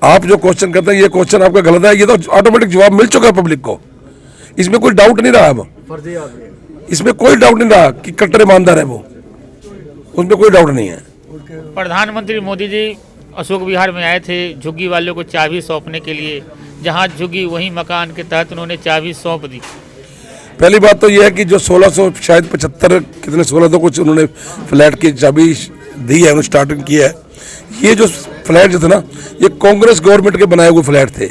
आप जो क्वेश्चन करते हैं ये क्वेश्चन आपका गलत है, ये तो ऑटोमेटिक जवाब मिल चुका है पब्लिक को, इसमें कोई डाउट नहीं रहा। अब इसमें कोई डाउट नहीं रहा कि कट्टर ईमानदार है वो, उसमें कोई डाउट नहीं है। प्रधानमंत्री मोदी जी अशोक विहार में आए थे झुग्गी वालों को चाबी सौंपने के लिए, जहां झुग्गी वहीं मकान के तहत उन्होंने चाबी सौंप दी। पहली बात तो यह है कि जो 1600 शायद 75 कितने 16 तो कुछ उन्होंने फ्लैट की चाबी दी है, उन्होंने स्टार्टिंग किया है। ये जो फ्लैट जो थे ना, ये कांग्रेस गवर्नमेंट के बनाए हुए फ्लैट थे।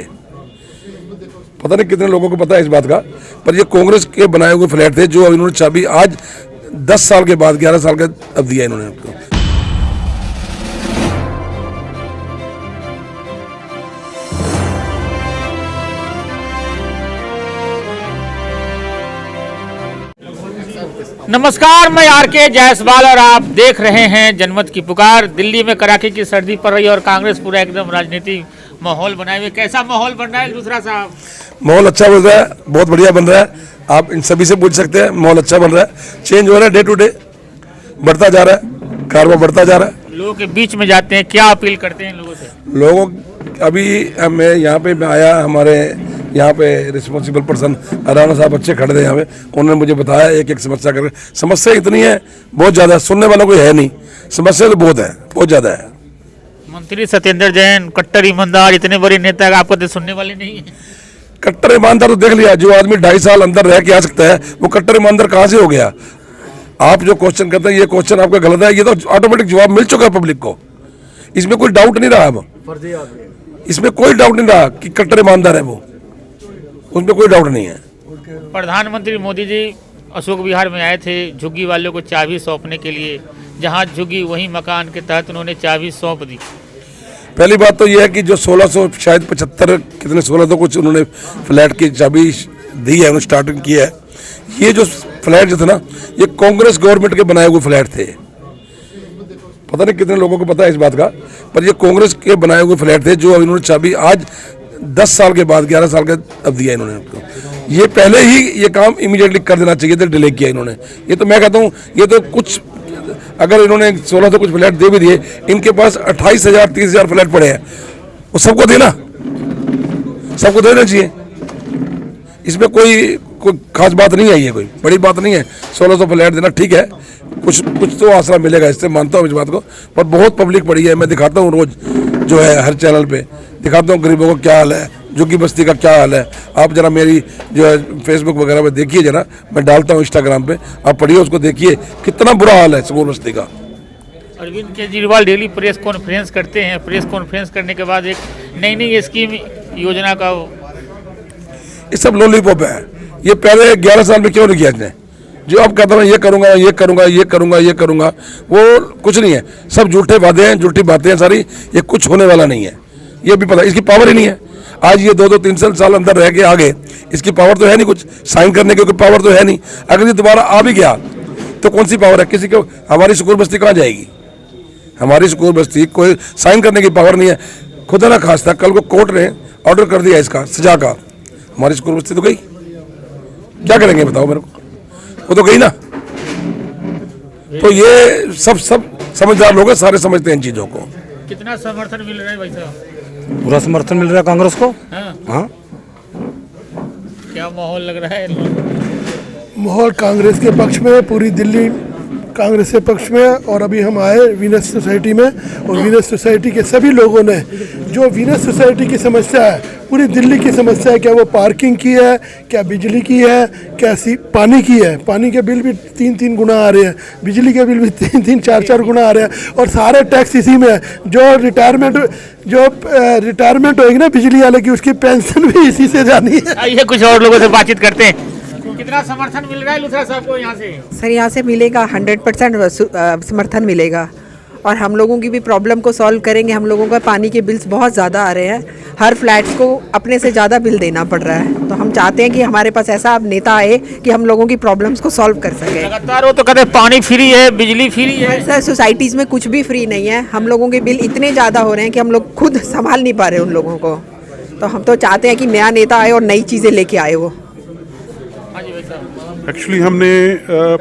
पता नहीं कितने लोगों को पता है इस बात का, पर ये कांग्रेस के बनाए हुए फ्लैट थे जो इन्होंने चाबी आज 10 साल के बाद 11 साल का अब दिया इन्होंने उनको। नमस्कार, मैं आर.के. जायसवाल और आप देख रहे हैं जनमत की पुकार। दिल्ली में कड़ाके की सर्दी पड़ रही है और कांग्रेस पूरा एकदम राजनीति माहौल बनाए हुए। कैसा माहौल बन रहा है दूसरा साहब? माहौल अच्छा बन रहा है, बहुत बढ़िया बन रहा है। आप इन सभी से पूछ सकते हैं, माहौल अच्छा बन रहा है, चेंज हो रहा है, डे टू डे बढ़ता जा रहा है, कारवा बढ़ता जा रहा है। लोगों के बीच में जाते हैं, क्या अपील करते हैं लोगों से? लोगों अभी मैं यहाँ पे आया, हमारे यहाँ पे रिस्पॉन्सिबल पर्सन राणा साहब अच्छे खड़े थे यहाँ पे, उन्होंने मुझे बताया एक एक समस्या करके। समस्या इतनी है बहुत ज़्यादा, सुनने वालों को है नहीं, समस्या तो बहुत है, बहुत ज़्यादा है। मंत्री सत्येंद्र जैन कट्टर ईमानदार, इतने बड़े नेता आपको तो सुनने वाले नहीं है। कट्टर ईमानदार तो देख लिया, जो आदमी 2.5 साल अंदर रह के आ सकता है वो कट्टर ईमानदार कहाँ से हो गया? आप जो क्वेश्चन करते हैं ये क्वेश्चन आपका गलत है, ये तो ऑटोमेटिक जवाब मिल चुका है पब्लिक को, इसमें कोई डाउट नहीं रहा। अब इसमें कोई डाउट नहीं रहा कि कट्टर ईमानदार है वो, उसमें कोई डाउट नहीं है। प्रधानमंत्री मोदी जी अशोक विहार में आए थे झुग्गी वालों को चाबी सौंपने के लिए, जहां झुग्गी वहीं मकान के तहत उन्होंने चाबी सौंप दी। पहली बात तो यह है कि जो 1600 शायद 75 कितने 16 तो कुछ उन्होंने फ्लैट की चाबी दी है, उन्होंने स्टार्टिंग किया है। ये जो फ्लैट जो थे ना, ये कांग्रेस गवर्नमेंट के बनाए हुए फ्लैट थे। पता नहीं कितने लोगों को पता है इस बात का, पर ये कांग्रेस के बनाए हुए फ्लैट थे जो इन्होंने चाबी आज 10 साल के बाद 11 साल का अब दिया इन्होंने उनको। ये पहले ही ये काम इमीडिएटली कर देना चाहिए था, डिले किया इन्होंने। ये तो मैं कहता हूँ, ये तो कुछ अगर इन्होंने 16 तो कुछ फ्लैट दे भी दिए, इनके पास 28,000 30,000 फ्लैट पड़े हैं, वो सबको देना, सबको देना चाहिए। इसमें कोई खास बात नहीं है, ये कोई बड़ी बात नहीं है। 1600 फ्लैट देना ठीक है, कुछ तो आसरा मिलेगा, इससे मानता हूँ इस बात को। पर बहुत पब्लिक पड़ी है, मैं दिखाता हूँ रोज जो है हर चैनल पे दिखाता हूँ गरीबों का क्या हाल है, झुग्गी बस्ती का क्या हाल है। आप जरा मेरी जो है फेसबुक वगैरह पे देखिए, जरा मैं डालता हूँ इंस्टाग्राम पे, आप पढ़िए उसको, देखिए कितना बुरा हाल है स्कूल बस्ती का। Arvind Kejriwal daily press conference करते हैं, प्रेस कॉन्फ्रेंस करने के बाद एक नई स्कीम योजना का ये सब लॉलीपॉप है। ये पहले 11 साल में क्यों नहीं किया इसने? जो आप कहते हैं ये करूंगा ये करूंगा ये करूंगा ये करूंगा, वो कुछ नहीं है, सब झूठे वादे हैं, झूठी बातें हैं सारी। ये कुछ होने वाला नहीं है, ये भी पता, इसकी पावर ही नहीं है। आज ये 2-3 साल अंदर रह के आ गए, इसकी पावर तो है नहीं, कुछ साइन करने की कोई पावर तो है नहीं। अगर ये दोबारा आ भी गया तो कौन सी पावर है किसी को? हमारी स्कूल बस्ती कहाँ जाएगी? हमारी स्कूल बस्ती कोई साइन करने की पावर नहीं है। खुदा ना खास्ता कल को कोर्ट ने ऑर्डर कर दिया इसका सजा का, हमारी स्कूल बस्ती तो गई, क्या करेंगे बताओ मेरे को? वो तो गई ना। तो ये सब समझदार लोग हैं, सारे समझते हैं इन चीजों को। कितना समर्थन मिल रहा है भाई साहब? पूरा समर्थन मिल रहा है कांग्रेस को। हाँ। क्या माहौल लग रहा है? माहौल कांग्रेस के पक्ष में, पूरी दिल्ली कांग्रेस के पक्ष में। और अभी हम आए वीनस सोसाइटी में, और वीनस सोसाइटी के सभी लोगों ने जो वीनस सोसाइटी की समस्या है, पूरी दिल्ली की समस्या है, क्या वो पार्किंग की है, क्या बिजली की है, क्या पानी की है। पानी के बिल भी 3-3 गुना आ रहे हैं, बिजली के बिल भी 3-3 4-4 गुना आ रहे हैं, और सारे टैक्स इसी में है। जो रिटायरमेंट होगी ना बिजली वाले की, उसकी पेंशन भी इसी से जानी है। आइए कुछ और लोगों से बातचीत करते हैं। कितना समर्थन मिल रहा है लुथरा साहब को यहाँ से? सर यहाँ से मिलेगा 100% समर्थन मिलेगा, और हम लोगों की भी प्रॉब्लम को सॉल्व करेंगे। हम लोगों का पानी के बिल्स बहुत ज़्यादा आ रहे हैं, हर फ्लैट्स को अपने से ज़्यादा बिल देना पड़ रहा है। तो हम चाहते हैं कि हमारे पास ऐसा अब नेता आए कि हम लोगों की प्रॉब्लम्स को सॉल्व कर सके। लगातार वो तो कहते हैं पानी फ्री है, बिजली फ्री है। सर सोसाइटीज़ में कुछ भी फ्री नहीं है, हम लोगों के बिल इतने ज़्यादा हो रहे हैं कि हम लोग खुद संभाल नहीं पा रहे उन लोगों को। तो हम तो चाहते हैं कि नया नेता आए और नई चीज़ें लेके आए वो। एक्चुअली हमने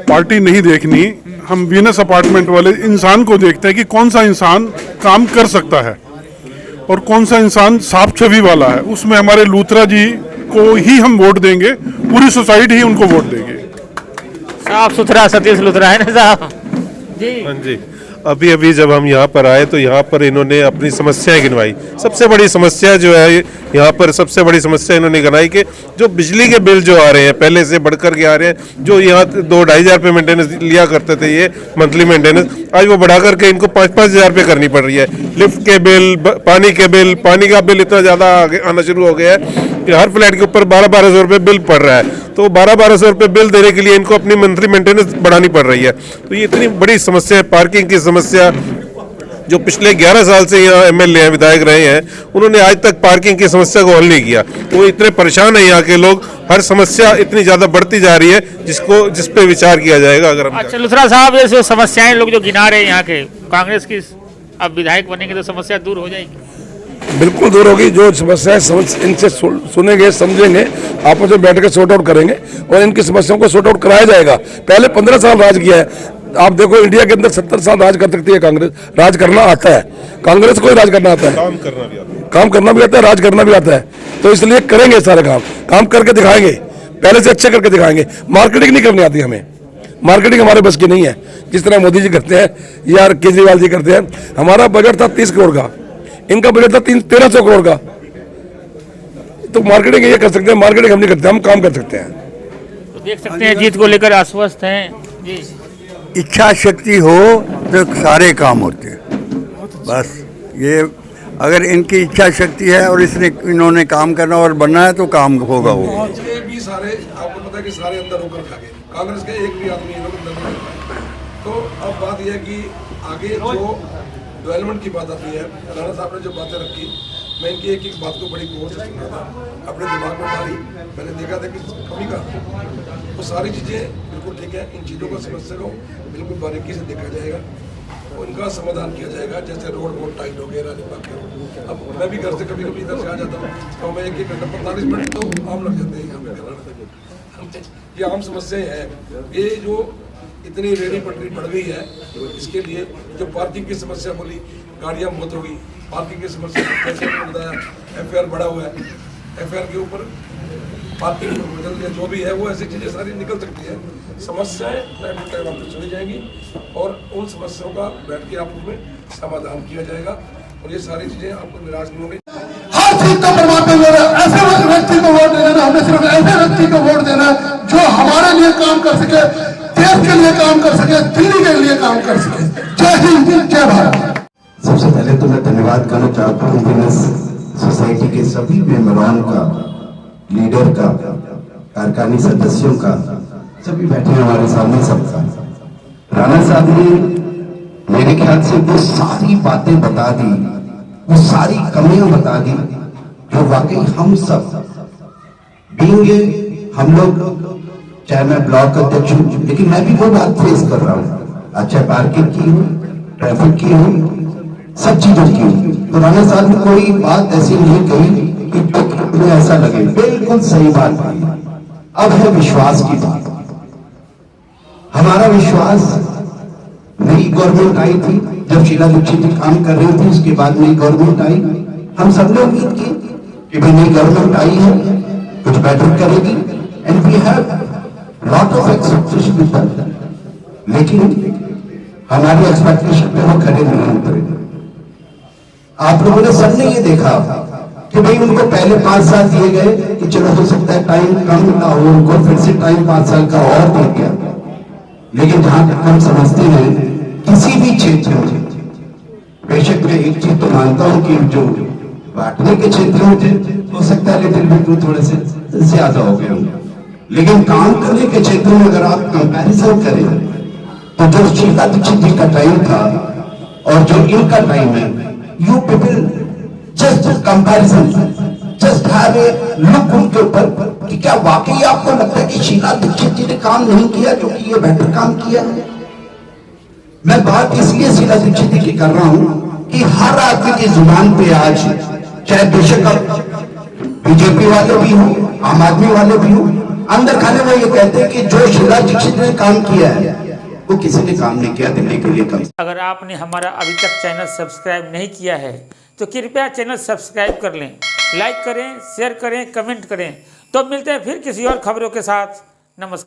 पार्टी नहीं देखनी, हम वीनस अपार्टमेंट वाले इंसान को देखते हैं कि कौन सा इंसान काम कर सकता है। और कौन सा इंसान साफ छवि वाला है, उसमें हमारे लूथरा जी को ही हम वोट देंगे, पूरी सोसाइटी ही उनको वोट देंगे। साफ सुथरा सतीश लुथरा है ना साहब जी। हाँ जी, अभी अभी जब हम यहाँ पर आए तो यहाँ पर इन्होंने अपनी समस्याएं गिनवाई। सबसे बड़ी समस्या जो है यहाँ पर, सबसे बड़ी समस्या इन्होंने गिनाई कि जो बिजली के बिल जो आ रहे हैं पहले से बढ़कर के आ रहे हैं, जो यहाँ 2-2.5 रुपये मेंटेनेंस लिया करते थे ये मंथली मेंटेनेंस, आज वो बढ़ा करके इनको 5-5 हज़ार रुपये करनी पड़ रही है। लिफ्ट के बिल, पानी के बिल, पानी का बिल इतना ज़्यादा आना शुरू हो गया है कि हर फ्लैट के ऊपर 1200-1200 रुपये बिल पड़ रहा है। तो 1200-1200 रुपये बिल देने के लिए इनको अपनी मंथली मेंटेनेंस बढ़ानी पड़ रही है। तो ये इतनी बड़ी समस्या है, पार्किंग की समस्या। जो पिछले 11 साल से यहाँ एमएलए हैं, विधायक रहे हैं, उन्होंने आज तक पार्किंग की समस्या को हल नहीं किया। वो इतने परेशान हैं यहाँ के लोग, हर समस्या इतनी ज़्यादा बढ़ती जा रही है जिस पे विचार किया जाएगा। अगर हम अच्छा लुथरा साहब, ये जो समस्याएं लोग जो गिना रहे हैं यहाँ के, कांग्रेस की अब विधायक बनेंगे तो समस्या दूर हो जाएगी? बिल्कुल दूर होगी। जो समस्याएं इनसे सुनेंगे, समझेंगे, आपस में बैठ कर सॉर्ट आउट करेंगे और इनकी समस्याओं को सॉर्ट आउट कराया जाएगा। पहले 15 साल राज किया है। आप देखो इंडिया के अंदर 70 साल राज कर सकती है कांग्रेस। राज करना आता है कांग्रेस को, राज करना आता है, काम करना भी आता है, राज करना भी आता है। तो इसलिए करेंगे सारे काम करके दिखाएंगे, पहले से अच्छे करके दिखाएंगे। मार्केटिंग नहीं करनी आती हमें, मार्केटिंग हमारे बस की नहीं है। जिस तरह मोदी जी करते हैं या केजरीवाल जी करते हैं। हमारा बजट था 30 करोड़ का, इनका बजट था 1300 करोड़ का। तो मार्केटिंग ये कर सकते हैं, मार्केटिंग हम नहीं करते, हम काम कर सकते हैं। तो देख सकते हैं जीत को लेकर आश्वस्त हैं जी। इच्छा शक्ति हो तो सारे काम होते हैं। बस ये अगर इनकी इच्छा शक्ति है और इन्होंने काम करना और बनना है तो काम होगा। वो ये भी सारे, आपको पता है कि सारे अंदर होकर खा गए, कांग्रेस के एक भी आदमी ये लोग अंदर नहीं कर पाए। तो अब बात यह है कि आगे जो डेवलपमेंट की बात आती है, राणा साहब ने जो बातें रखी, मैं इनकी एक बात को बड़ी गौर से सुना था, अपने दिमाग में डाली, मैंने देखा था कि कमी का वो सारी चीज़ें बिल्कुल ठीक है। इन चीज़ों को समस्या को बिल्कुल बारीकी से देखा जाएगा, उनका समाधान किया जाएगा। जैसे रोड बहुत टाइट हो गया, रानीबाग के रोड, अब मैं भी घर से कभी कभी इधर से आ जाता हूँ तो मैं 1-1 घंटा 45 मिनट तो आम लग जाते हैं यहाँ पे। ये आम समस्याएं हैं। ये जो इतनी रेडी पटरी बढ़ गई है, इसके लिए जो पार्किंग की समस्या बोली, गाड़ियाँ बहुत होगी, पार्किंग की समस्या जैसे बताया, FIR बढ़ा हुआ है, FIR के ऊपर पार्किंग बदल जो भी है वो ऐसी चीज़ें सारी निकल सकती है। समस्याएं टाइम टू टाइम आपको सुनी जाएंगी और उन समस्याओं का बैठ के आपस में समाधान किया जाएगा और ये सारी चीज़ें आपको निराश नहीं होंगी। हर चीज का परमात्मा दे रहा है। ऐसे व्यक्ति को वोट देना, हमें सिर्फ ऐसे व्यक्ति को वोट देना जो हमारे लिए काम कर सके, देश के लिए काम कर सके, दिल्ली के लिए काम कर सके। जय हिंद, जय भारत। सबसे पहले तो मैं धन्यवाद करना चाहता हूँ विनस सोसाइटी के सभी मेंबरों का, लीडर का, कारखानी सदस्यों का, सभी बैठे हमारे सामने सबका। राणा साहब ने मेरे ख्याल से वो सारी बातें बता दी, वो सारी कमियां बता दी जो वाकई हम सब बीइंग हम लोग, चाहे मैं ब्लॉक अध्यक्ष हूँ, लेकिन मैं भी वो बात फेस कर रहा हूँ। अच्छा पार्किंग की हो, ट्रैफिक की हो, सब चीजों की। तो राणा साहब ने कोई बात ऐसी नहीं कही कि तो ऐसा लगे, बिल्कुल सही बात कही। अब है विश्वास की बात। हमारा विश्वास, नई गवर्नमेंट आई थी, जब शीला दीक्षित जी काम कर रही थी, उसके बाद नई गवर्नमेंट आई, हम सब ने उम्मीद की कि भाई नई गवर्नमेंट आई है, कुछ बेटर करेगी, and we have lot of expectation with that. लेकिन हमारी एक्सपेक्टेशन पे वो खड़े नहीं उतरे। आप लोगों ने सबने ये देखा कि भाई उनको पहले 5 साल दिए गए कि चलो हो सकता है टाइम कम ना हो, उनको फिर से टाइम 5 साल का और दे दिया। लेकिन जहां तक हम समझते हैं किसी भी क्षेत्र में, बेशक मैं एक चीज तो मानता हूं कि जो बांटने के क्षेत्र में थे, हो सकता है लिटिल बिट थोड़े से ज्यादा हो गए होंगे, लेकिन काम करने के क्षेत्र में अगर आप कंपैरिजन करें तो जो शीला दीक्षित जी का टाइम था और जो इनका टाइम है, you people just comparison, just have a look उनके ऊपर कि क्या वाकई आपको लगता है कि शीला दीक्षित जी ने काम नहीं किया क्योंकि ये बेहतर काम किया है। मैं बात इसलिए शीला दीक्षित जी की कर रहा हूं कि हर आदमी की जुबान पे आज, चाहे बेशक बीजेपी वाले भी हो, आम आदमी वाले भी हो, अंदर खाने में ये कहते हैं कि जो शीला दीक्षित ने काम किया है वो किसी ने काम नहीं किया दिल्ली के लिए। कम अगर आपने हमारा अभी तक चैनल सब्सक्राइब नहीं किया है तो कृपया चैनल सब्सक्राइब कर लें, लाइक करें, शेयर करें, कमेंट करें। तो मिलते हैं फिर किसी और खबरों के साथ। नमस्कार।